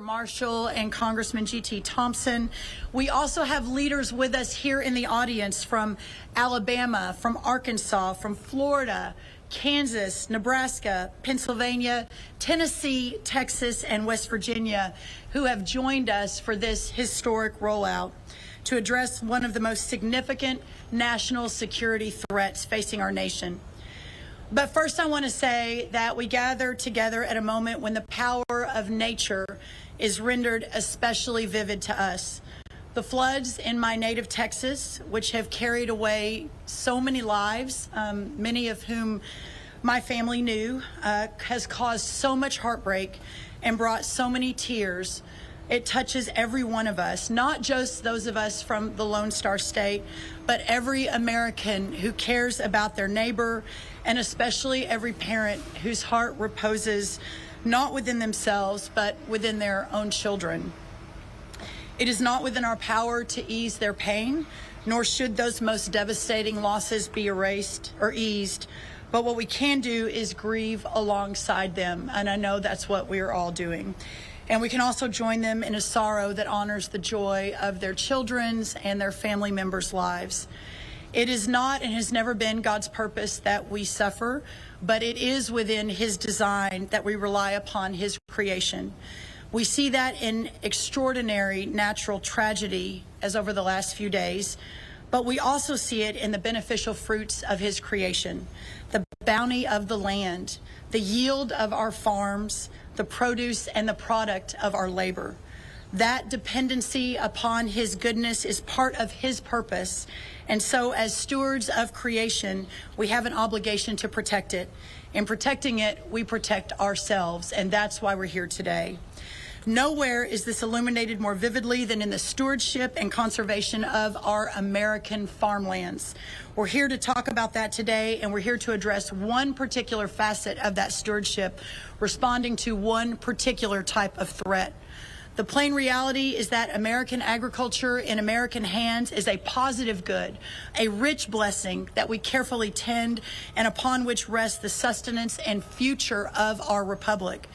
Senator Marshall and Congressman G.T. Thompson. We also have leaders with us here in the audience from Alabama, from Arkansas, from Florida, Kansas, Nebraska, Pennsylvania, Tennessee, Texas, and West Virginia, who have joined us for this historic rollout to address one of the most significant national security threats facing our nation. But first, I want to say that we gather together at a moment when the power of nature is rendered especially vivid to us. The floods in my native Texas, which have carried away so many lives, many of whom my family knew, has caused so much heartbreak and brought so many tears. It touches every one of us, not just those of us from the Lone Star State, but every American who cares about their neighbor, and especially every parent whose heart reposes not within themselves, but within their own children. It is not within our power to ease their pain, nor should those most devastating losses be erased or eased. But what we can do is grieve alongside them, and I know that's what we are all doing. And we can also join them in a sorrow that honors the joy of their children's and their family members' lives. It is not and has never been God's purpose that we suffer, but it is within His design that we rely upon His creation. We see that in extraordinary natural tragedy as over the last few days, but we also see it in the beneficial fruits of His creation, the bounty of the land, the yield of our farms, the produce and the product of our labor. That dependency upon His goodness is part of His purpose. And so as stewards of creation, we have an obligation to protect it. In protecting it, we protect ourselves, and that's why we're here today. Nowhere is this illuminated more vividly than in the stewardship and conservation of our American farmlands. We're here to talk about that today, and we're here to address one particular facet of that stewardship, responding to one particular type of threat. The plain reality is that American agriculture in American hands is a positive good, a rich blessing that we carefully tend and upon which rests the sustenance and future of our republic.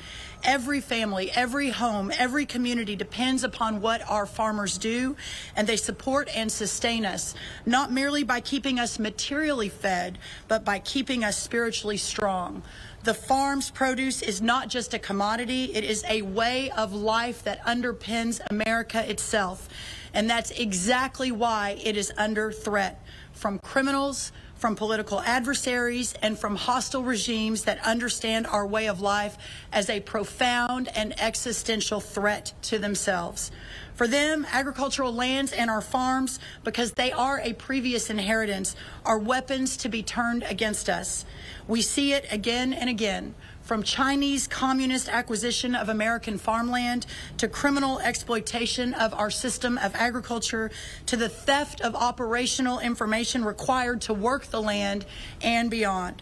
Every family, every home, every community depends upon what our farmers do, and they support and sustain us, not merely by keeping us materially fed, but by keeping us spiritually strong. The farm's produce is not just a commodity, it is a way of life that underpins America itself. And that's exactly why it is under threat from criminals, from political adversaries, and from hostile regimes that understand our way of life as a profound and existential threat to themselves. For them, agricultural lands and our farms, because they are a previous inheritance, are weapons to be turned against us. We see it again and again, from Chinese communist acquisition of American farmland to criminal exploitation of our system of agriculture to the theft of operational information required to work the land and beyond.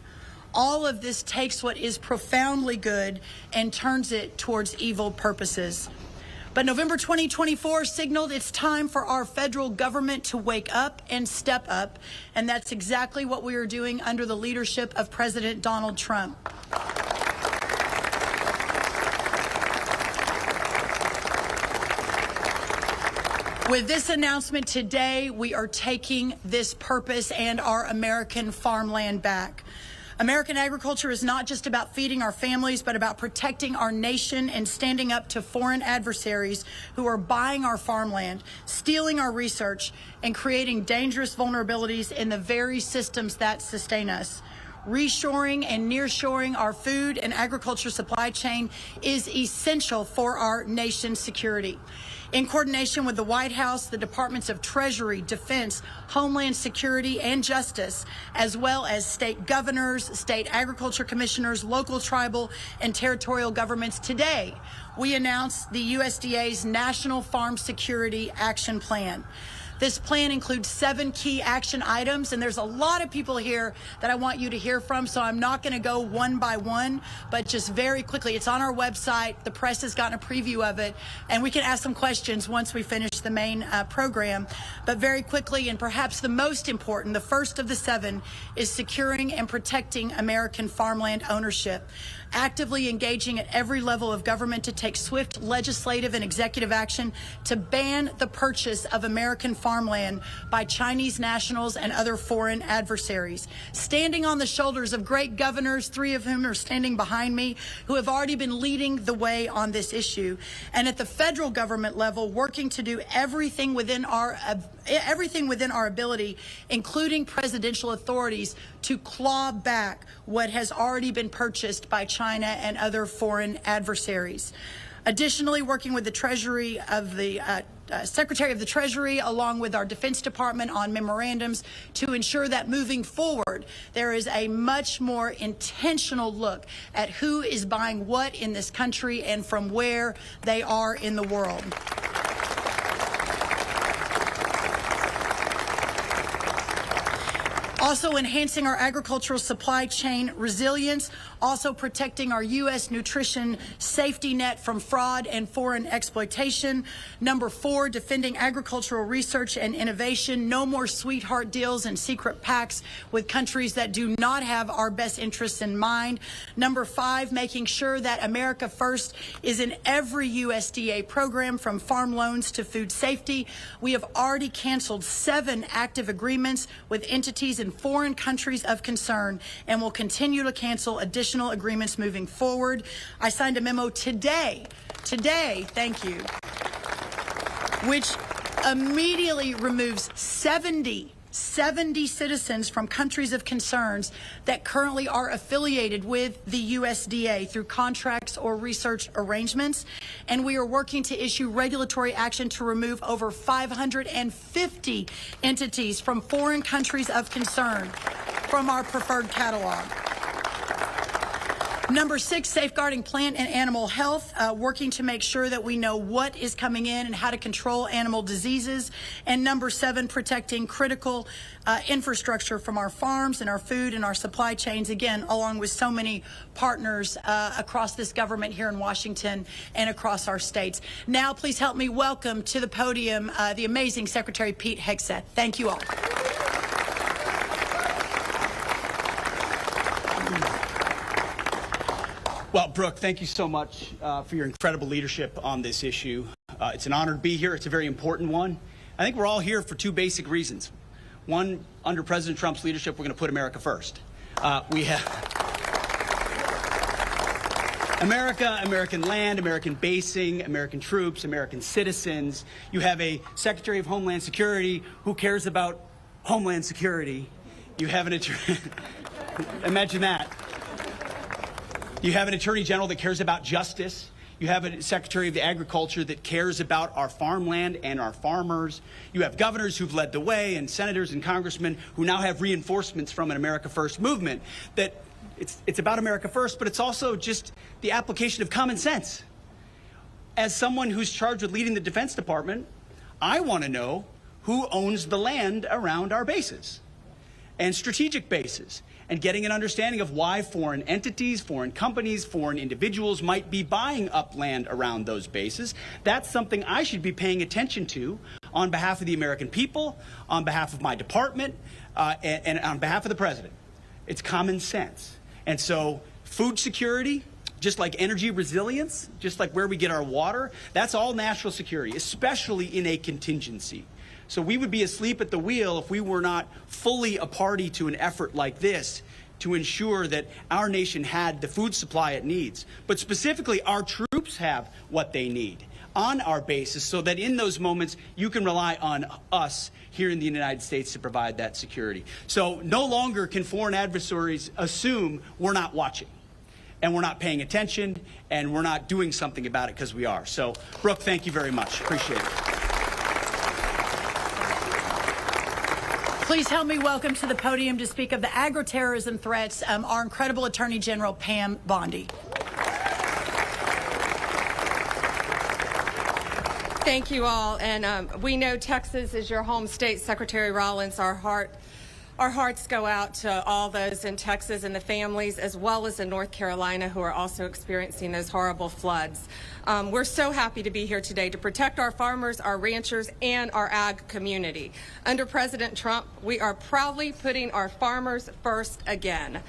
All of this takes what is profoundly good and turns it towards evil purposes. But November 2024 signaled it's time for our federal government to wake up and step up, and that's exactly what we are doing under the leadership of President Donald Trump. With this announcement today, we are taking this purpose and our American farmland back. American agriculture is not just about feeding our families, but about protecting our nation and standing up to foreign adversaries who are buying our farmland, stealing our research, and creating dangerous vulnerabilities in the very systems that sustain us. Reshoring and nearshoring our food and agriculture supply chain is essential for our nation's security. In coordination with the White House, the Departments of Treasury, Defense, Homeland Security, and Justice, as well as state governors, state agriculture commissioners, local, tribal, and territorial governments, today we announced the USDA's National Farm Security Action Plan. This plan includes 7 key action items, and there's a lot of people here that I want you to hear from, so I'm not going to go one by one, but just very quickly. It's on our website. The press has gotten a preview of it, and we can ask some questions once we finish the main program. But very quickly, and perhaps the most important, the first of the 7 is securing and protecting American farmland ownership. Actively engaging at every level of government to take swift legislative and executive action to ban the purchase of American farmland by Chinese nationals and other foreign adversaries. Standing on the shoulders of great governors, 3 of whom are standing behind me, who have already been leading the way on this issue. And at the federal government level, working to do everything within our ability, including presidential authorities, to claw back what has already been purchased by China and other foreign adversaries. Additionally, working with the Treasury of the Secretary of the Treasury, along with our Defense Department, on memorandums to ensure that moving forward, there is a much more intentional look at who is buying what in this country and from where they are in the world. Also enhancing our agricultural supply chain resilience, also protecting our U.S. nutrition safety net from fraud and foreign exploitation. Number 4, defending agricultural research and innovation. No more sweetheart deals and secret pacts with countries that do not have our best interests in mind. Number 5, making sure that America First is in every USDA program, from farm loans to food safety. We have already canceled 7 active agreements with entities in foreign countries of concern and will continue to cancel additional agreements moving forward. I signed a memo today, thank you, which immediately removes 70 citizens from countries of concerns that currently are affiliated with the USDA through contracts or research arrangements. And we are working to issue regulatory action to remove over 550 entities from foreign countries of concern from our preferred catalog. Number 6, safeguarding plant and animal health, working to make sure that we know what is coming in and how to control animal diseases. And number 7, protecting critical infrastructure from our farms and our food and our supply chains, again, along with so many partners across this government here in Washington and across our states. Now, please help me welcome to the podium the amazing Secretary Pete Hegseth. Thank you all. Well, Brooke, thank you so much for your incredible leadership on this issue. It's an honor to be here. It's a very important one. I think we're all here for 2 basic reasons. One, under President Trump's leadership, we're going to put America first. We have America, American land, American basing, American troops, American citizens. You have a Secretary of Homeland Security who cares about Homeland Security. You have an attorney, imagine that. You have an Attorney General that cares about justice. You have a Secretary of the Agriculture that cares about our farmland and our farmers. You have governors who've led the way, and senators and congressmen who now have reinforcements from an America First movement that it's about America First, but it's also just the application of common sense. As someone who's charged with leading the Defense Department, I want to know who owns the land around our bases and strategic bases, and getting an understanding of why foreign entities, foreign companies, foreign individuals might be buying up land around those bases. That's something I should be paying attention to on behalf of the American people, on behalf of my department, and on behalf of the president. It's common sense. And so food security, just like energy resilience, just like where we get our water, that's all national security, especially in a contingency. So we would be asleep at the wheel if we were not fully a party to an effort like this to ensure that our nation had the food supply it needs. But specifically, our troops have what they need on our bases, so that in those moments you can rely on us here in the United States to provide that security. So no longer can foreign adversaries assume we're not watching and we're not paying attention and we're not doing something about it, because we are. So, Brooke, thank you very much. Appreciate it. Please help me welcome to the podium to speak of the agri-terrorism threats our incredible Attorney General Pam Bondi. Thank you all. And we know Texas is your home state, Secretary Rollins. Our hearts go out to all those in Texas and the families, as well as in North Carolina, who are also experiencing those horrible floods. We're so happy to be here today to protect our farmers, our ranchers, and our ag community. Under President Trump, we are proudly putting our farmers first again.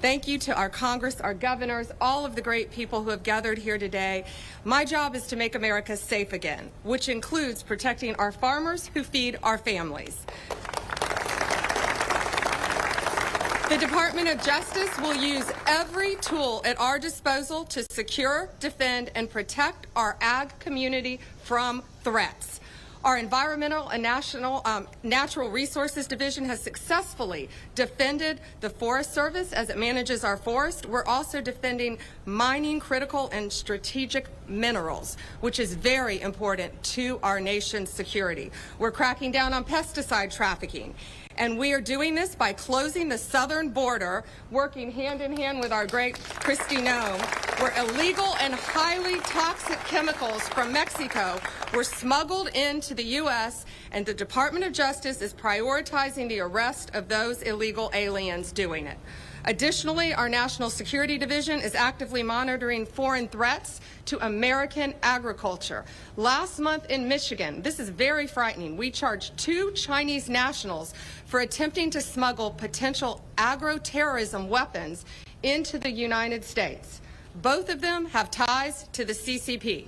Thank you to our Congress, our governors, all of the great people who have gathered here today. My job is to make America safe again, which includes protecting our farmers who feed our families. The Department of Justice will use every tool at our disposal to secure, defend, and protect our ag community from threats. Our Environmental and Natural Resources Division has successfully defended the Forest Service as it manages our forest. We're also defending mining critical and strategic minerals, which is very important to our nation's security. We're cracking down on pesticide trafficking. And we are doing this by closing the southern border, working hand in hand with our great Kristi Noem, where illegal and highly toxic chemicals from Mexico were smuggled into the U.S., and the Department of Justice is prioritizing the arrest of those illegal aliens doing it. Additionally, our National Security Division is actively monitoring foreign threats to American agriculture. Last month in Michigan, this is very frightening, we charged 2 Chinese nationals for attempting to smuggle potential agro-terrorism weapons into the United States. Both of them have ties to the CCP.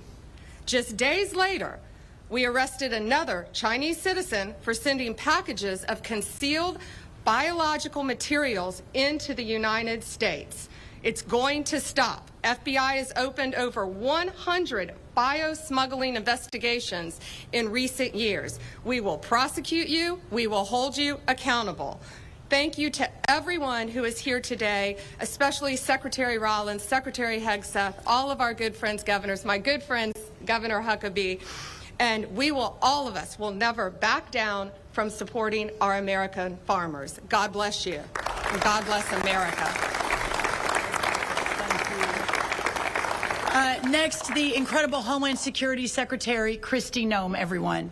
Just days later, we arrested another Chinese citizen for sending packages of concealed biological materials into the United States. It's going to stop. FBI has opened over 100 bio-smuggling investigations in recent years. We will prosecute you. We will hold you accountable. Thank you to everyone who is here today, especially Secretary Rollins, Secretary Hegseth, all of our good friends, governors, my good friend, Governor Huckabee. And we will, all of us, will never back down from supporting our American farmers. God bless you. And God bless America. Next, the incredible Homeland Security Secretary, Kristi Noem, everyone.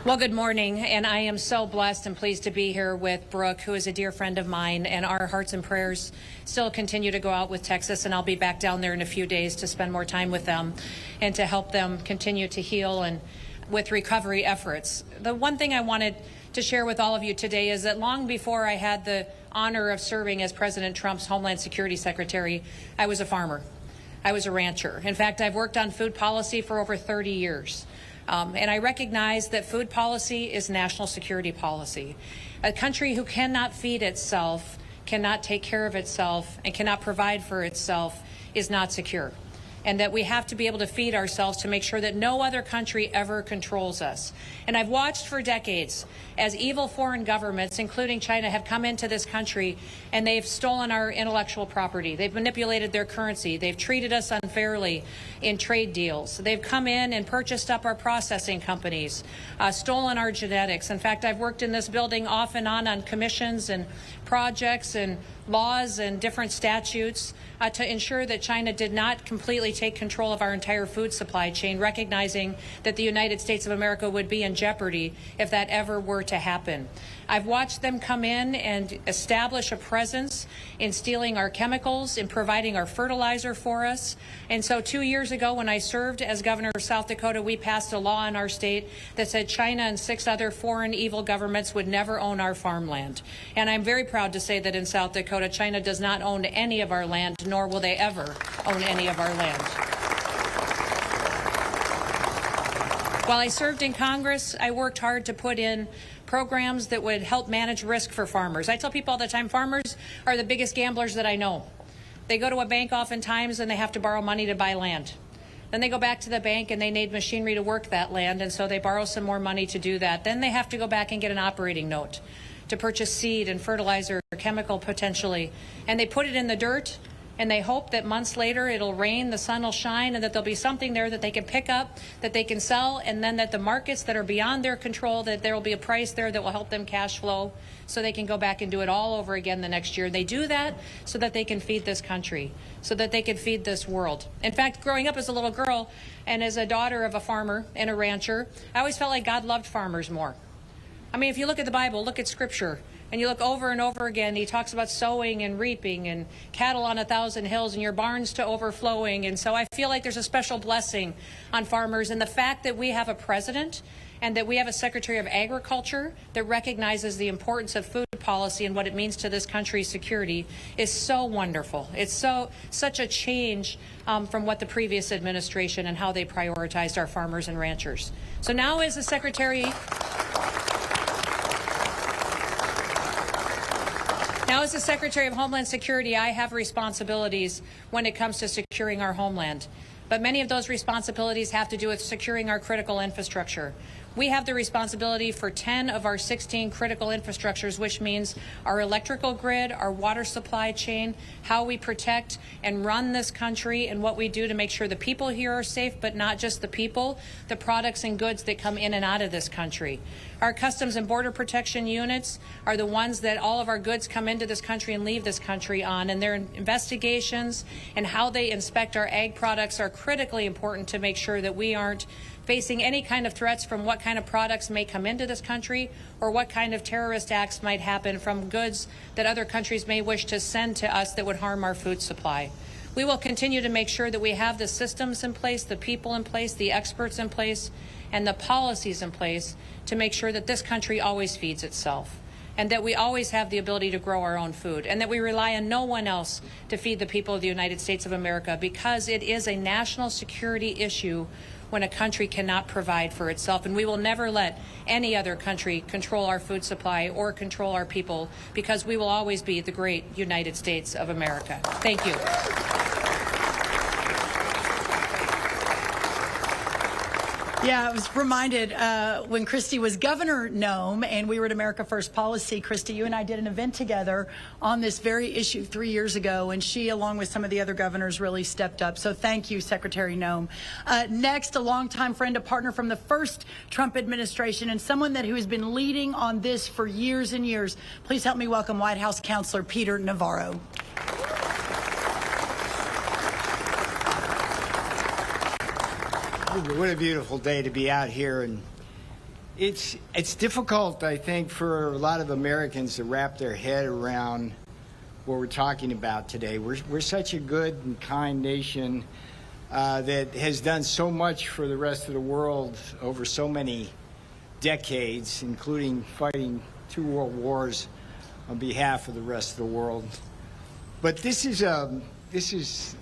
Well, good morning, and I am so blessed and pleased to be here with Brooke, who is a dear friend of mine, and our hearts and prayers still continue to go out with Texas, and I'll be back down there in a few days to spend more time with them and to help them continue to heal and with recovery efforts. The one thing I wanted to share with all of you today is that long before I had the honor of serving as President Trump's Homeland Security Secretary, I was a farmer. I was a rancher. In fact, I've worked on food policy for over 30 years. And I recognize that food policy is national security policy. A country who cannot feed itself, cannot take care of itself, and cannot provide for itself is not secure. And that we have to be able to feed ourselves to make sure that no other country ever controls us. And I've watched for decades as evil foreign governments, including China, have come into this country and they've stolen our intellectual property. They've manipulated their currency. They've treated us unfairly in trade deals. They've come in and purchased up our processing companies, stolen our genetics. In fact, I've worked in this building off and on commissions and projects and laws and different statutes to ensure that China did not completely take control of our entire food supply chain, recognizing that the United States of America would be in jeopardy if that ever were to happen. I've watched them come in and establish a presence in stealing our chemicals, in providing our fertilizer for us. And so 2 years ago, when I served as governor of South Dakota, we passed a law in our state that said China and 6 other foreign evil governments would never own our farmland. And I'm very proud to say that in South Dakota, China does not own any of our land, nor will they ever own any of our land. While I served in Congress, I worked hard to put in programs that would help manage risk for farmers. I tell people all the time, farmers are the biggest gamblers that I know. They go to a bank oftentimes and they have to borrow money to buy land. Then they go back to the bank and they need machinery to work that land, and so they borrow some more money to do that. Then they have to go back and get an operating note to purchase seed and fertilizer or chemical potentially. And they put it in the dirt And they hope that months later it'll rain, the sun will shine, and that there'll be something there that they can pick up, that they can sell, and then that the markets that are beyond their control, that there will be a price there that will help them cash flow so they can go back and do it all over again the next year. They do that so that they can feed this country, so that they can feed this world. In fact, growing up as a little girl and as a daughter of a farmer and a rancher, I always felt like God loved farmers more. I mean, if you look at the Bible, look at Scripture, and you look over and over again, he talks about sowing and reaping and cattle on 1,000 hills and your barns to overflowing. And so I feel like there's a special blessing on farmers. And the fact that we have a president and that we have a Secretary of Agriculture that recognizes the importance of food policy and what it means to this country's security is so wonderful. It's such a change from what the previous administration and how they prioritized our farmers and ranchers. So now as the Secretary... Now, as the Secretary of Homeland Security, I have responsibilities when it comes to securing our homeland. But many of those responsibilities have to do with securing our critical infrastructure. We have the responsibility for 10 of our 16 critical infrastructures, which means our electrical grid, our water supply chain, how we protect and run this country, and what we do to make sure the people here are safe, but not just the people, the products and goods that come in and out of this country. Our Customs and Border Protection units are the ones that all of our goods come into this country and leave this country on, and their investigations and how they inspect our ag products are critically important to make sure that we aren't facing any kind of threats from what kind of products may come into this country or what kind of terrorist acts might happen from goods that other countries may wish to send to us that would harm our food supply. We will continue to make sure that we have the systems in place, the people in place, the experts in place, and the policies in place to make sure that this country always feeds itself, and that we always have the ability to grow our own food, and that we rely on no one else to feed the people of the United States of America, because it is a national security issue when a country cannot provide for itself. And we will never let any other country control our food supply or control our people, because we will always be the great United States of America. Thank you. Yeah, I was reminded when Christy was Governor Nome and we were at America First Policy. Christy, you and I did an event together on this very issue 3 years ago, and she, along with some of the other governors, really stepped up. So thank you, Secretary Nome. Next, a longtime friend, a partner from the first Trump administration, and someone who has been leading on this for years and years. Please help me welcome White House Counselor Peter Navarro. What a beautiful day to be out here, and it's difficult, I think, for a lot of Americans to wrap their head around what we're talking about today. We're such a good and kind nation that has done so much for the rest of the world over so many decades, including fighting 2 world wars on behalf of the rest of the world. But this is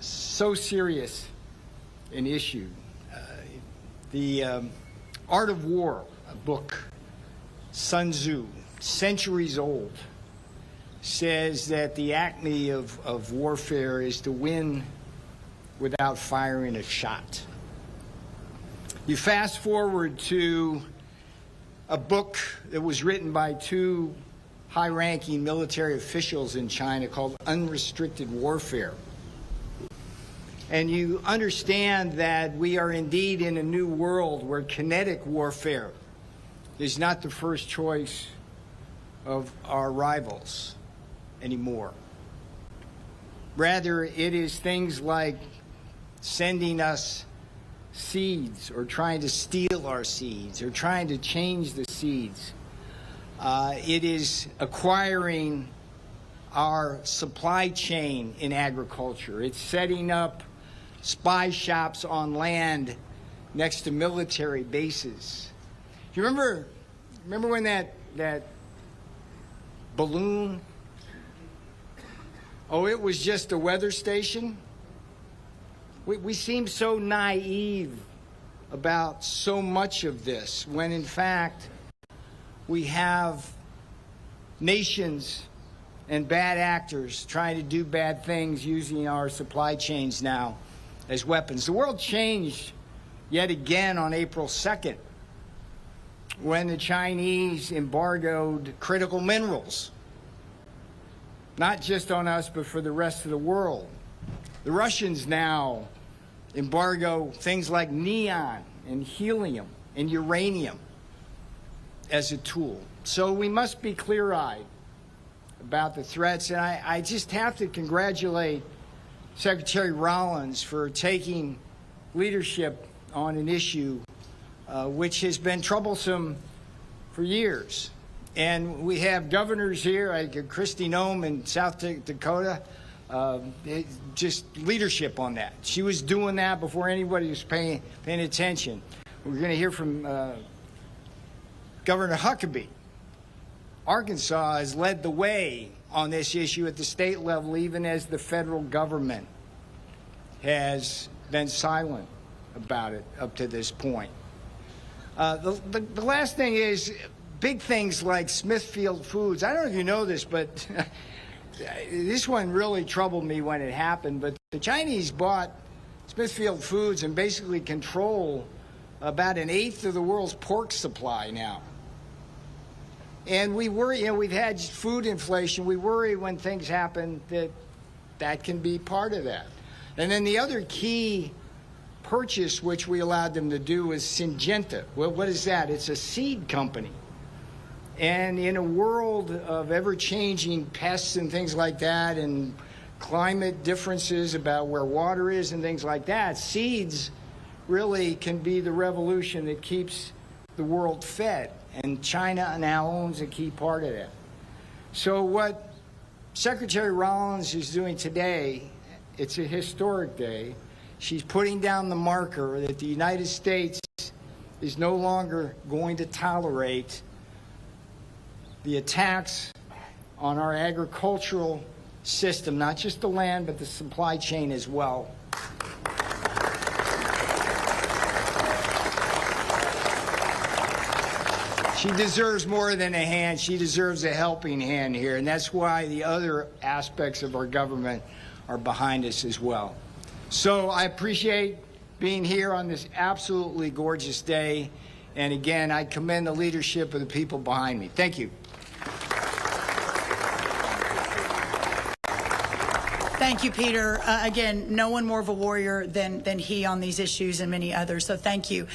so serious an issue. The Art of War, a book, Sun Tzu, centuries old, says that the acme of warfare is to win without firing a shot. You fast forward to a book that was written by 2 high-ranking military officials in China called Unrestricted Warfare. And you understand that we are indeed in a new world where kinetic warfare is not the first choice of our rivals anymore. Rather, it is things like sending us seeds or trying to steal our seeds or trying to change the seeds. It is acquiring our supply chain in agriculture. It's setting up spy shops on land next to military bases. Do you remember when that balloon, it was just a weather station? We seem so naive about so much of this, when in fact we have nations and bad actors trying to do bad things using our supply chains now as weapons. The world changed yet again on April 2nd when the Chinese embargoed critical minerals. not just on us, but for the rest of the world. The Russians now embargo things like neon and helium and uranium as a tool. So we must be clear-eyed about the threats. And I just have to congratulate Secretary Rollins for taking leadership on an issue which has been troublesome for years. And we have governors here, like Kristi Noem in South Dakota, just leadership on that. She was doing that before anybody was paying attention. We're going to hear from Governor Huckabee. Arkansas has led the way on this issue at the state level, even as the federal government has been silent about it up to this point. The last thing is big things like Smithfield Foods. I don't know if you know this, but this one really troubled me when it happened. But the Chinese bought Smithfield Foods and basically control about 1/8 of the world's pork supply now. And we worry, we've had food inflation. We worry when things happen that can be part of that. And then the other key purchase which we allowed them to do was Syngenta. Well, what is that? It's a seed company. And in a world of ever-changing pests and things like that, and climate differences about where water is and things like that, seeds really can be the revolution that keeps the world fed. And China now owns a key part of that. So what Secretary Rollins is doing today, it's a historic day. She's putting down the marker that the United States is no longer going to tolerate the attacks on our agricultural system, not just the land, but the supply chain as well. She deserves more than a hand. She deserves a helping hand here, and that's why the other aspects of our government are behind us as well. So I appreciate being here on this absolutely gorgeous day, and again, I commend the leadership of the people behind me. Thank you. Thank you, Peter. Again, no one more of a warrior than he on these issues and many others, so thank you.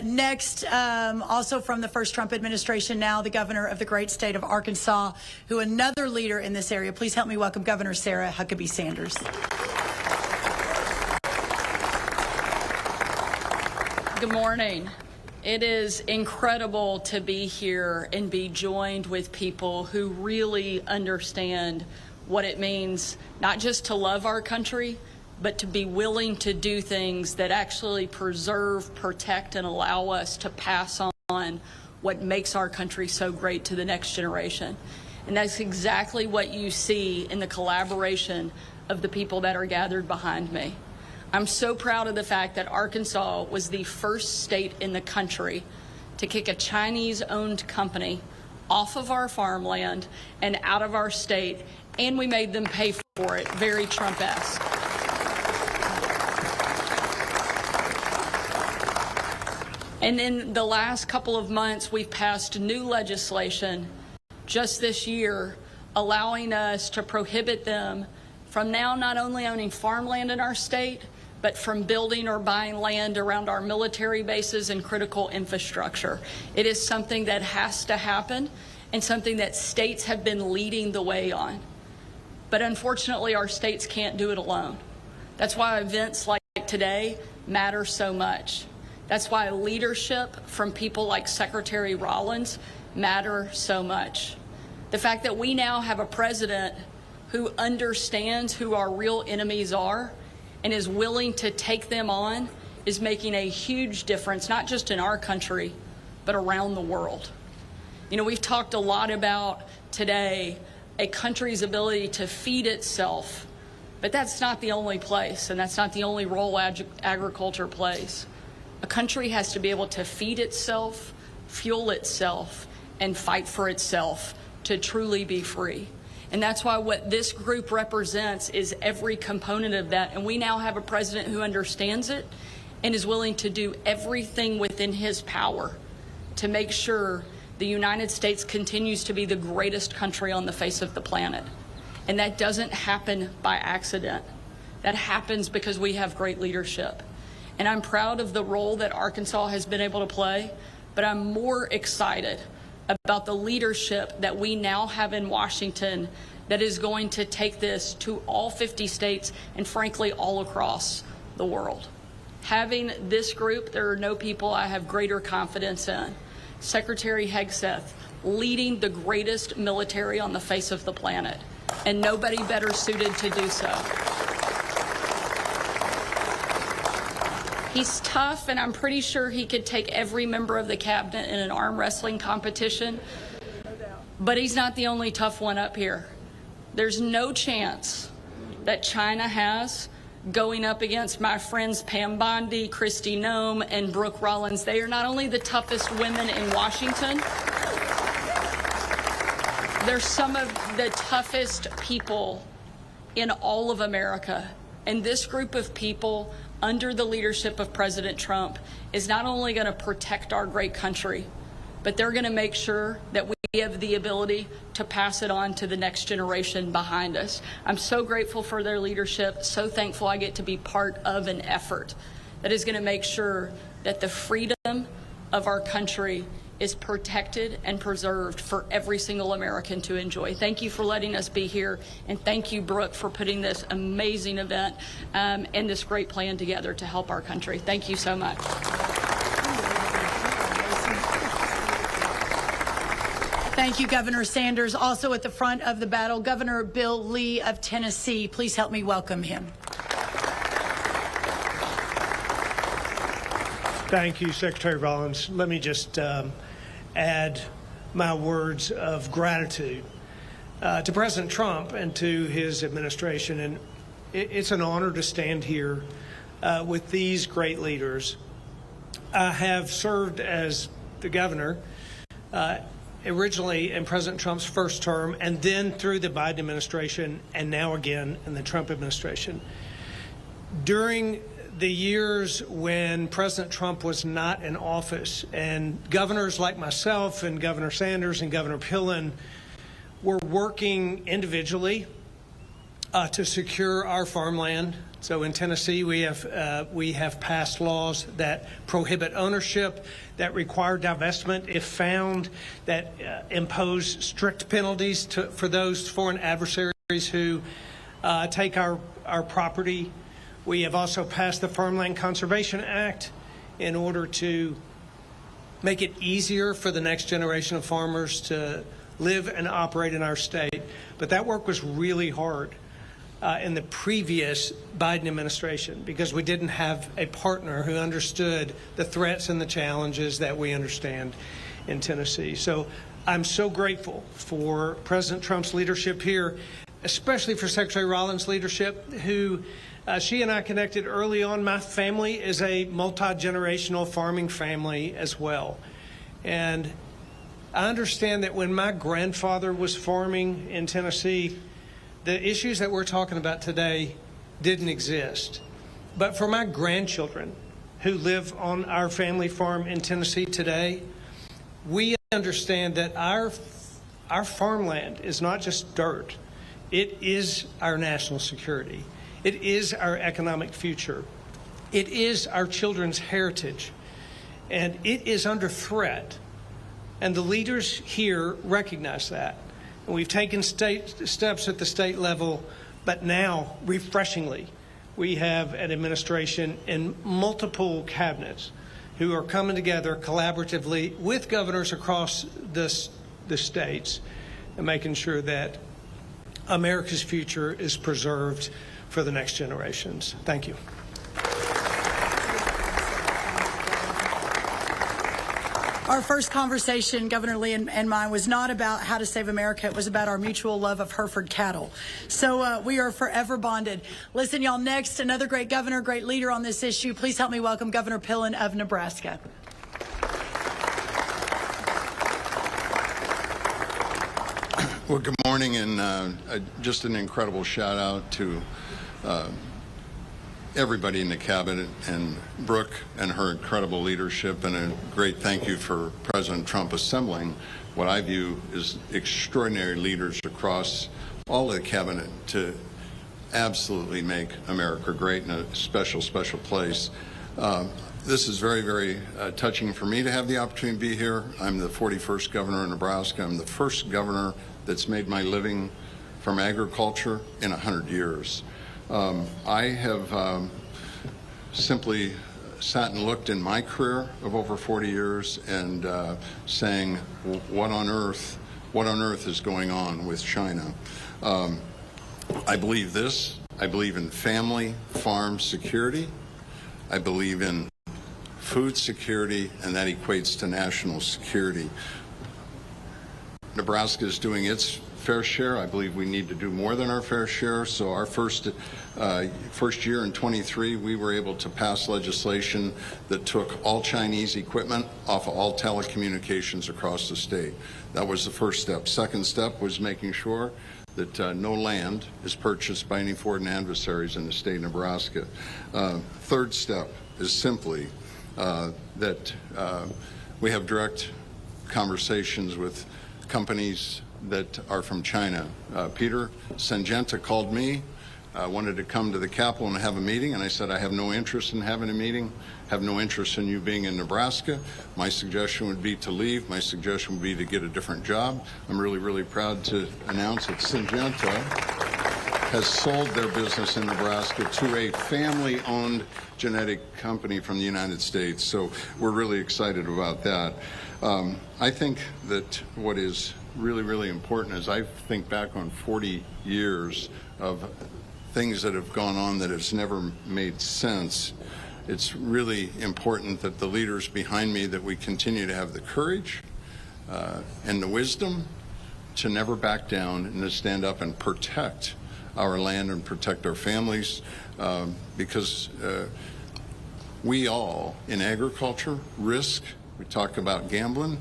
Next, also from the first Trump administration now, the governor of the great state of Arkansas, who another leader in this area. Please help me welcome Governor Sarah Huckabee Sanders. Good morning. It is incredible to be here and be joined with people who really understand what it means not just to love our country, but to be willing to do things that actually preserve, protect, and allow us to pass on what makes our country so great to the next generation. And that's exactly what you see in the collaboration of the people that are gathered behind me. I'm so proud of the fact that Arkansas was the first state in the country to kick a Chinese-owned company off of our farmland and out of our state, and we made them pay for it, very Trump-esque. And in the last couple of months, we've passed new legislation just this year allowing us to prohibit them from now not only owning farmland in our state, but from building or buying land around our military bases and critical infrastructure. It is something that has to happen and something that states have been leading the way on. But unfortunately, our states can't do it alone. That's why events like today matter so much. That's why leadership from people like Secretary Rollins matter so much. The fact that we now have a president who understands who our real enemies are and is willing to take them on is making a huge difference, not just in our country, but around the world. You know, we've talked a lot about today a country's ability to feed itself, but that's not the only place, and that's not the only role agriculture plays. A country has to be able to feed itself, fuel itself, and fight for itself to truly be free. And that's why what this group represents is every component of that. And we now have a president who understands it and is willing to do everything within his power to make sure the United States continues to be the greatest country on the face of the planet. And that doesn't happen by accident. That happens because we have great leadership. And I'm proud of the role that Arkansas has been able to play, but I'm more excited about the leadership that we now have in Washington that is going to take this to all 50 states and, frankly, all across the world. Having this group, there are no people I have greater confidence in. Secretary Hegseth leading the greatest military on the face of the planet, and nobody better suited to do so. He's tough, and I'm pretty sure he could take every member of the cabinet in an arm wrestling competition, but he's not the only tough one up here. There's no chance that China has going up against my friends Pam Bondi, Kristi Noem, and Brooke Rollins. They are not only the toughest women in Washington, they're some of the toughest people in all of America. And this group of people, under the leadership of President Trump, is not only going to protect our great country, but they're going to make sure that we have the ability to pass it on to the next generation behind us. I'm so grateful for their leadership, so thankful I get to be part of an effort that is going to make sure that the freedom of our country is protected and preserved for every single American to enjoy. Thank you for letting us be here, and thank you, Brooke, for putting this amazing event and this great plan together to help our country. Thank you so much. Thank you, Governor Sanders. Also at the front of the battle, Governor Bill Lee of Tennessee. Please help me welcome him. Thank you, Secretary Rollins. Let me just add my words of gratitude to President Trump and to his administration. And it's an honor to stand here with these great leaders. I have served as the governor originally in President Trump's first term, and then through the Biden administration, and now again in the Trump administration. During the years when President Trump was not in office, and governors like myself and Governor Sanders and Governor Pillen were working individually to secure our farmland. So in Tennessee, we have passed laws that prohibit ownership, that require divestment if found, that impose strict penalties for those foreign adversaries who take our property. We have also passed the Farmland Conservation Act in order to make it easier for the next generation of farmers to live and operate in our state. But that work was really hard in the previous Biden administration because we didn't have a partner who understood the threats and the challenges that we understand in Tennessee. So I'm so grateful for President Trump's leadership here, especially for Secretary Rollins' leadership, who she and I connected early on. My family is a multi-generational farming family as well. And I understand that when my grandfather was farming in Tennessee, the issues that we're talking about today didn't exist. But for my grandchildren who live on our family farm in Tennessee today, we understand that our farmland is not just dirt. It is our national security. It is our economic future. It is our children's heritage. And it is under threat. And the leaders here recognize that. And we've taken steps at the state level, but now, refreshingly, we have an administration in multiple cabinets who are coming together collaboratively with governors across the states and making sure that America's future is preserved for the next generations. Thank you. Our first conversation, Governor Lee and mine, was not about how to save America. It was about our mutual love of Hereford cattle. So we are forever bonded. Listen, y'all, next, another great governor, great leader on this issue. Please help me welcome Governor Pillen of Nebraska. Well, good morning, and just an incredible shout out to everybody in the cabinet and Brooke and her incredible leadership, and a great thank you for President Trump assembling what I view as extraordinary leaders across all of the cabinet to absolutely make America great in a special, special place. This is very, very touching for me to have the opportunity to be here. I'm the 41st governor of Nebraska. I'm the first governor that's made my living from agriculture in 100 years. I have simply sat and looked in my career of over 40 years and saying, what on earth is going on with China? I believe this. I believe in family farm security. I believe in food security, and that equates to national security. Nebraska is doing its fair share. I believe we need to do more than our fair share. So our first year in 23, we were able to pass legislation that took all Chinese equipment off of all telecommunications across the state. That was the first step. Second step was making sure that no land is purchased by any foreign adversaries in the state of Nebraska. Third step is simply that we have direct conversations with companies that are from China. Peter Syngenta called me, wanted to come to the Capitol and have a meeting, and I said I have no interest in having a meeting, have no interest in you being in Nebraska. My suggestion would be to leave. My suggestion would be to get a different job. I'm really, really proud to announce that Syngenta has sold their business in Nebraska to a family-owned genetic company from the United States. So we're really excited about that. I think that what is really, really important is I think back on 40 years of things that have gone on that has never made sense. It's really important that the leaders behind me, that we continue to have the courage and the wisdom to never back down and to stand up and protect our land and protect our families, because we all in agriculture risk. We talk about gambling,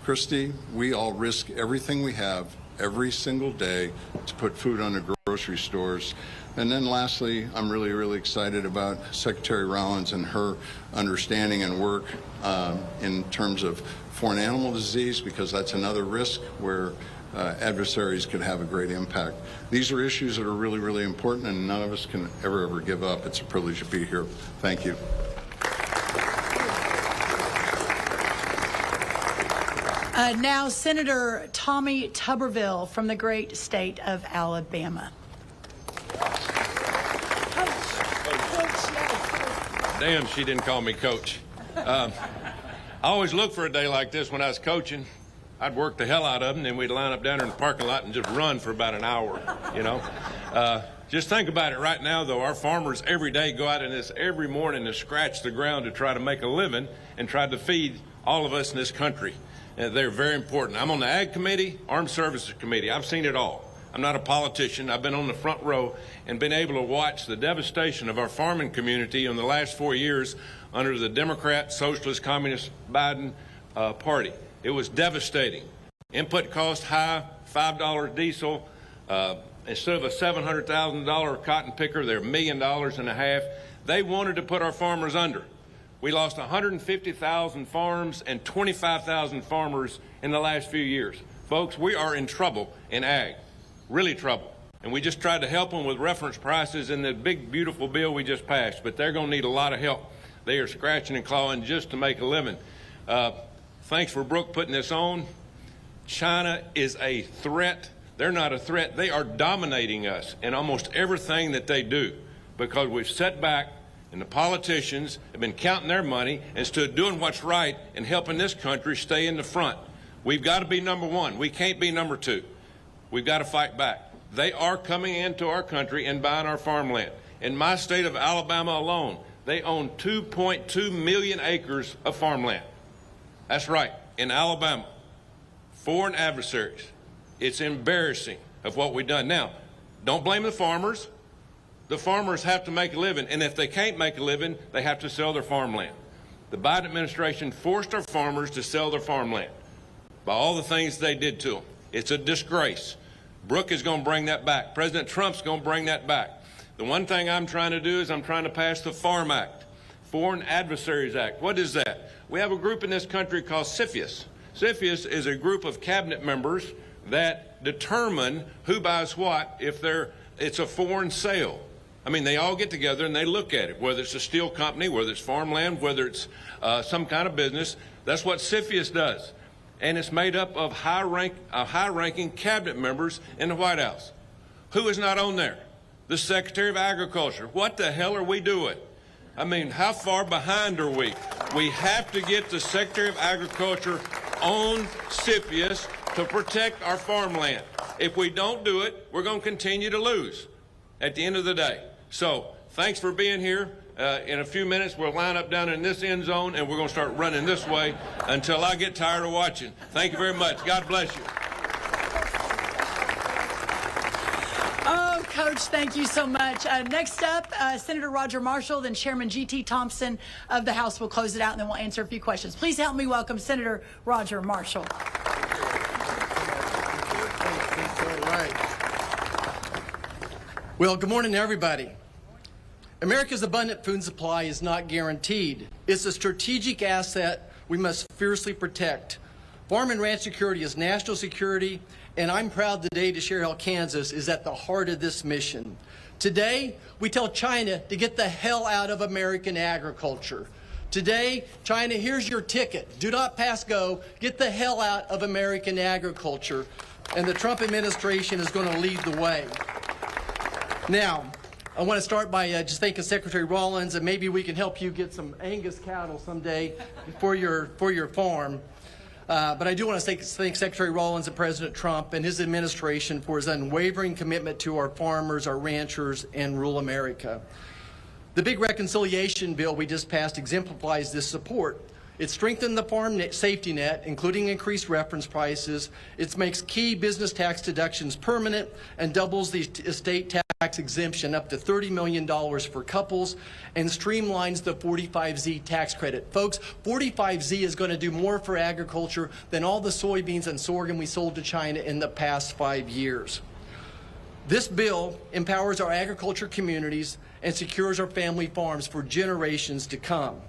Christy, we all risk everything we have every single day to put food on the grocery stores. And then lastly, I'm really, really excited about Secretary Rollins and her understanding and work in terms of foreign animal disease, because that's another risk where adversaries could have a great impact. These are issues that are really, really important, and none of us can ever give up. It's a privilege to be here. Thank you. Now, Senator Tommy Tuberville from the great state of Alabama. Damn, she didn't call me coach. I always look for a day like this when I was coaching. I'd work the hell out of them, and we'd line up down there in the parking lot and just run for about an hour, you know. Just think about it right now, though. Our farmers every day go out in this every morning to scratch the ground to try to make a living and try to feed all of us in this country. They're very important. I'm on the Ag Committee, Armed Services Committee. I've seen it all. I'm not a politician. I've been on the front row and been able to watch the devastation of our farming community in the last 4 years under the Democrat, Socialist, Communist Biden party. It was devastating. Input cost high, $5 diesel. Instead of a $700,000 cotton picker, they're $1.5 million. They wanted to put our farmers under. We lost 150,000 farms and 25,000 farmers in the last few years. Folks, we are in trouble in ag, really trouble. And we just tried to help them with reference prices in the big, beautiful bill we just passed, but they're going to need a lot of help. They are scratching and clawing just to make a living. Thanks for Brooke putting this on. China is a threat. They're not a threat. They are dominating us in almost everything that they do, because we've set back and the politicians have been counting their money instead of doing what's right and helping this country stay in the front. We've got to be number one. We can't be number two. We've got to fight back. They are coming into our country and buying our farmland. In my state of Alabama alone, they own 2.2 million acres of farmland. That's right, in Alabama. Foreign adversaries. It's embarrassing of what we've done. Now, don't blame the farmers. The farmers have to make a living, and if they can't make a living, they have to sell their farmland. The Biden administration forced our farmers to sell their farmland by all the things they did to them. It's a disgrace. Brooke is going to bring that back. President Trump's going to bring that back. The one thing I'm trying to do is I'm trying to pass the Farm Act, Foreign Adversaries Act. What is that? We have a group in this country called CFIUS. CFIUS is a group of cabinet members that determine who buys what if it's a foreign sale. I mean, they all get together and they look at it, whether it's a steel company, whether it's farmland, whether it's some kind of business. That's what CFIUS does. And it's made up of high-ranking cabinet members in the White House. Who is not on there? The Secretary of Agriculture. What the hell are we doing? I mean, how far behind are we? We have to get the Secretary of Agriculture on CFIUS to protect our farmland. If we don't do it, we're going to continue to lose at the end of the day. So thanks for being here. In a few minutes, we'll line up down in this end zone, and we're going to start running this way until I get tired of watching. Thank you very much. God bless you. Oh, Coach, thank you so much. Next up, Senator Roger Marshall, then Chairman G.T. Thompson of the House will close it out, and then we'll answer a few questions. Please help me welcome Senator Roger Marshall. Well, good morning, everybody. America's abundant food supply is not guaranteed. It's a strategic asset we must fiercely protect. Farm and ranch security is national security, and I'm proud today to share how Kansas is at the heart of this mission. Today, we tell China to get the hell out of American agriculture. Today, China, here's your ticket. Do not pass go. Get the hell out of American agriculture. And the Trump administration is going to lead the way. Now, I want to start by just thanking Secretary Rollins, and maybe we can help you get some Angus cattle someday for your farm. But I do want to thank Secretary Rollins and President Trump and his administration for his unwavering commitment to our farmers, our ranchers, and rural America. The big reconciliation bill we just passed exemplifies this support. It strengthened the farm safety net, including increased reference prices. It makes key business tax deductions permanent and doubles the estate tax exemption up to $30 million for couples and streamlines the 45Z tax credit. Folks, 45Z is going to do more for agriculture than all the soybeans and sorghum we sold to China in the past 5 years. This bill empowers our agriculture communities and secures our family farms for generations to come.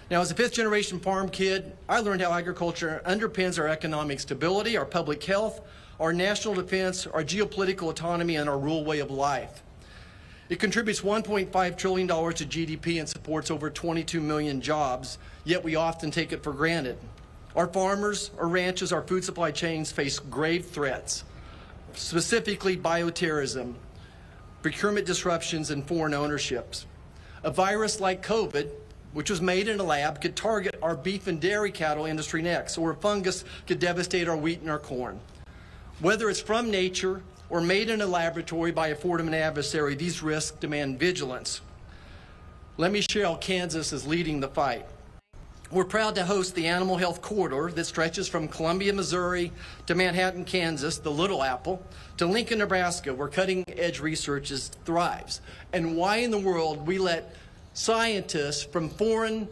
Now, as a fifth-generation farm kid, I learned how agriculture underpins our economic stability, our public health, our national defense, our geopolitical autonomy, and our rural way of life. It contributes $1.5 trillion to GDP and supports over 22 million jobs, yet we often take it for granted. Our farmers, our ranches, our food supply chains face grave threats, specifically bioterrorism, procurement disruptions, and foreign ownerships. A virus like COVID, which was made in a lab, could target our beef and dairy cattle industry next, or a fungus could devastate our wheat and our corn. Whether it's from nature or made in a laboratory by a foreign adversary, these risks demand vigilance. Let me share how Kansas is leading the fight. We're proud to host the Animal Health Corridor that stretches from Columbia, Missouri to Manhattan, Kansas, the Little Apple, to Lincoln, Nebraska, where cutting-edge research thrives. And why in the world we let scientists from foreign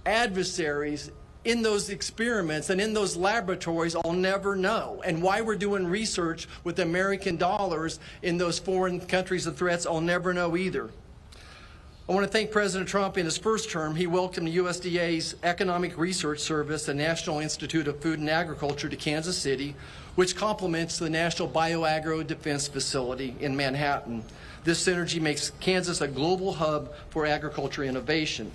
adversaries in those experiments and in those laboratories, I'll never know. And why we're doing research with American dollars in those foreign countries of threats, I'll never know either. I want to thank President Trump. In his first term, he welcomed USDA's Economic Research Service, the National Institute of Food and Agriculture, to Kansas City, which complements the National Bioagro Defense Facility in Manhattan. This synergy makes Kansas a global hub for agriculture innovation.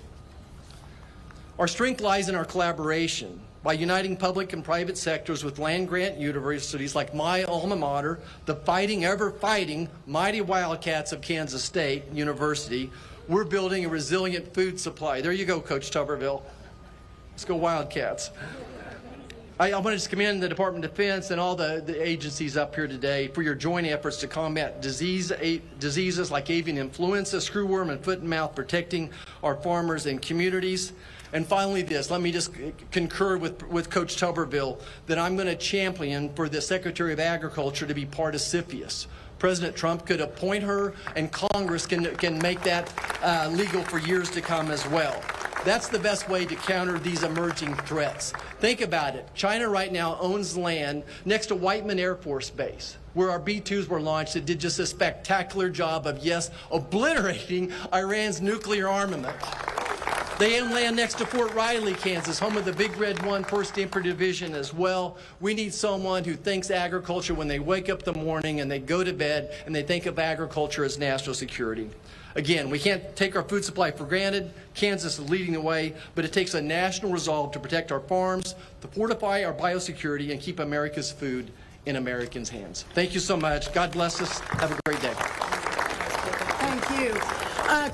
Our strength lies in our collaboration. By uniting public and private sectors with land-grant universities like my alma mater, the fighting, ever-fighting, mighty Wildcats of Kansas State University, we're building a resilient food supply. There you go, Coach Tuberville. Let's go Wildcats. I want to just commend the Department of Defense and all the agencies up here today for your joint efforts to combat diseases like avian influenza, screwworm, and foot and mouth, protecting our farmers and communities. And finally this, let me just concur with Coach Tuberville that I'm going to champion for the Secretary of Agriculture to be part of CFIUS. President Trump could appoint her, and Congress can make that legal for years to come as well. That's the best way to counter these emerging threats. Think about it. China right now owns land next to Whiteman Air Force Base, where our B-2s were launched that did just a spectacular job of, yes, obliterating Iran's nuclear armament. They own land next to Fort Riley, Kansas, home of the Big Red 1 1st Infantry Division as well. We need someone who thinks agriculture when they wake up in the morning and they go to bed and they think of agriculture as national security. Again, we can't take our food supply for granted. Kansas is leading the way, but it takes a national resolve to protect our farms, to fortify our biosecurity, and keep America's food in Americans' hands. Thank you so much. God bless us. Have a great day. Thank you.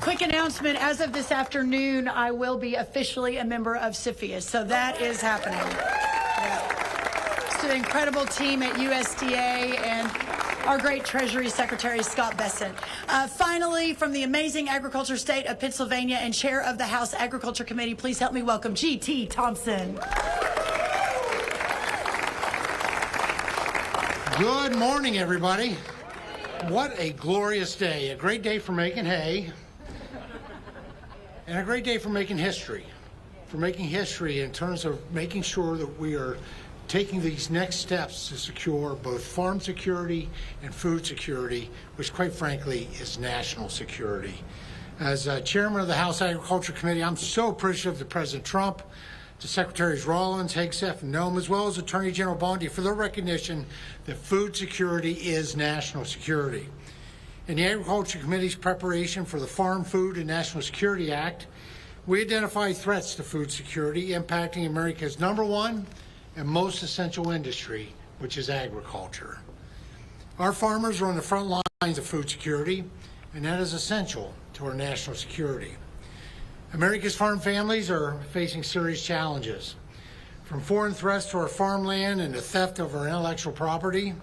Quick announcement, as of this afternoon, I will be officially a member of CFIUS, so that is happening. It's an incredible team at USDA and our great Treasury Secretary, Scott Bessent. Finally, from the amazing agriculture state of Pennsylvania and chair of the House Agriculture Committee, please help me welcome G.T. Thompson. Good morning, everybody. What a glorious day. A great day for making hay. And a great day for making history. For making history in terms of making sure that we are taking these next steps to secure both farm security and food security, which quite frankly is national security. As chairman of the House Agriculture Committee, I'm so appreciative to President Trump, to Secretaries Rollins, Hegseth, and Nome, as well as Attorney General Bondi for their recognition that food security is national security. In the Agriculture Committee's preparation for the Farm, Food, and National Security Act, we identified threats to food security impacting America's #1 and most essential industry, which is agriculture. Our farmers are on the front lines of food security, and that is essential to our national security. America's farm families are facing serious challenges, from foreign threats to our farmland and the theft of our intellectual property,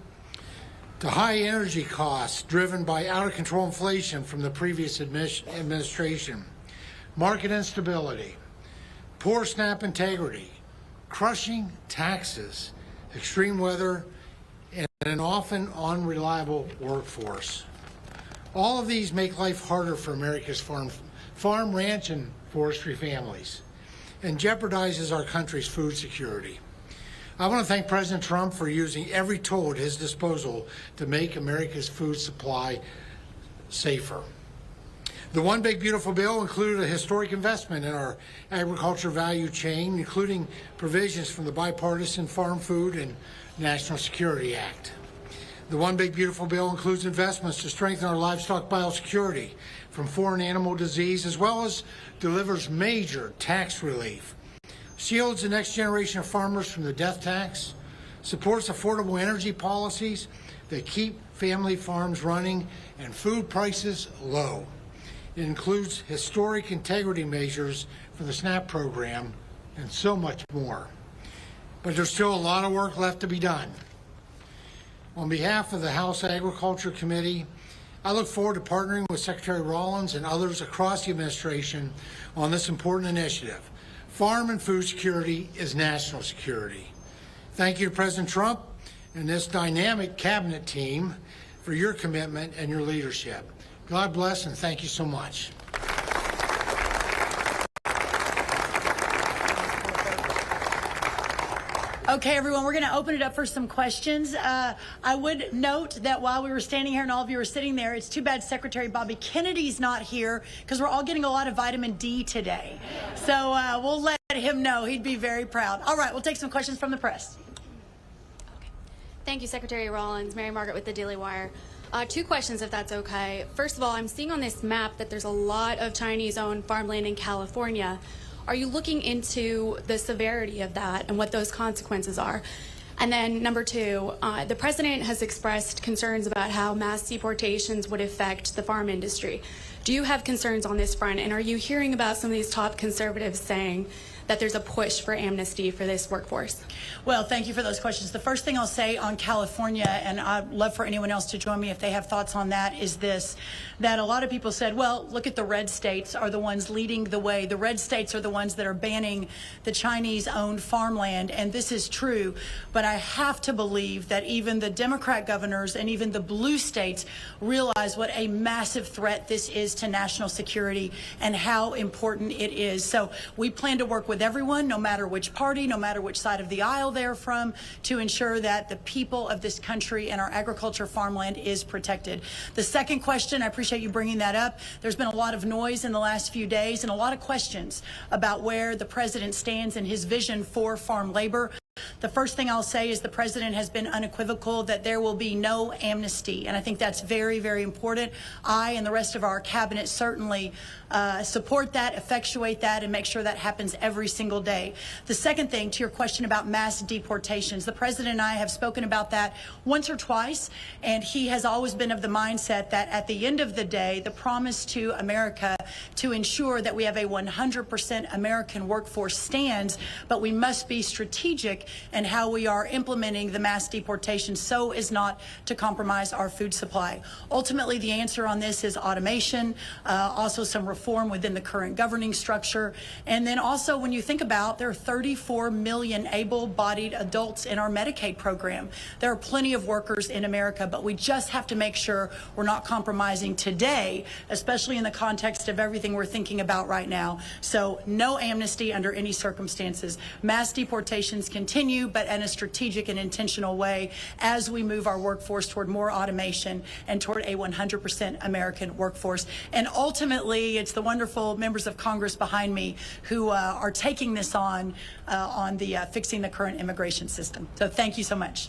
to high energy costs driven by out-of-control inflation from the previous administration, market instability, poor SNAP integrity, crushing taxes, extreme weather, and an often unreliable workforce. All of these make life harder for America's farm, ranch, and forestry families, and jeopardizes our country's food security. I want to thank President Trump for using every tool at his disposal to make America's food supply safer. The One Big Beautiful Bill included a historic investment in our agriculture value chain, including provisions from the bipartisan Farm, Food, and National Security Act. The One Big Beautiful Bill includes investments to strengthen our livestock biosecurity from foreign animal disease, as well as delivers major tax relief, shields the next generation of farmers from the death tax, supports affordable energy policies that keep family farms running and food prices low. It includes historic integrity measures for the SNAP program and so much more. But there's still a lot of work left to be done. On behalf of the House Agriculture Committee, I look forward to partnering with Secretary Rollins and others across the administration on this important initiative. Farm and food security is national security. Thank you to President Trump and this dynamic cabinet team for your commitment and your leadership. God bless and thank you so much. Okay, everyone, we're going to open it up for some questions. I would note that while we were standing here and all of you were sitting there, it's too bad Secretary Bobby Kennedy's not here because we're all getting a lot of vitamin D today. So we'll let him know. He'd be very proud. All right, we'll take some questions from the press. Okay. Thank you, Secretary Rollins. Mary Margaret with the Daily Wire. 2 questions, if that's okay. First of all, I'm seeing on this map that there's a lot of Chinese-owned farmland in California. Are you looking into the severity of that and what those consequences are? And then number 2, the president has expressed concerns about how mass deportations would affect the farm industry. Do you have concerns on this front? And are you hearing about some of these top conservatives saying that there's a push for amnesty for this workforce? Well, thank you for those questions. The first thing I'll say on California, and I'd love for anyone else to join me if they have thoughts on that, is this, that a lot of people said, well, look at the red states are the ones leading the way. The red states are the ones that are banning the Chinese-owned farmland, and this is true. But I have to believe that even the Democrat governors and even the blue states realize what a massive threat this is to national security and how important it is. So we plan to work with with everyone, no matter which party, no matter which side of the aisle they're from, to ensure that the people of this country and our agriculture farmland is protected. The second question, I appreciate you bringing that up. There's been a lot of noise in the last few days and a lot of questions about where the president stands in his vision for farm labor. The first thing I'll say is the president has been unequivocal that there will be no amnesty, and I think that's very, very important. I and the rest of our cabinet certainly support that, effectuate that, and make sure that happens every single day. The second thing, to your question about mass deportations, the president and I have spoken about that once or twice, and he has always been of the mindset that at the end of the day, the promise to America to ensure that we have a 100% American workforce stands, but we must be strategic in how we are implementing the mass deportation so as not to compromise our food supply. Ultimately, the answer on this is automation, also some reform within the current governing structure. And then also, when you think about, there are 34 million able-bodied adults in our Medicaid program. There are plenty of workers in America, but we just have to make sure we're not compromising today, especially in the context of everything we're thinking about right now. So no amnesty under any circumstances. Mass deportations continue, but in a strategic and intentional way as we move our workforce toward more automation and toward a 100% American workforce. And ultimately, it's the wonderful members of Congress behind me who are taking this on the fixing the current immigration system. So thank you so much.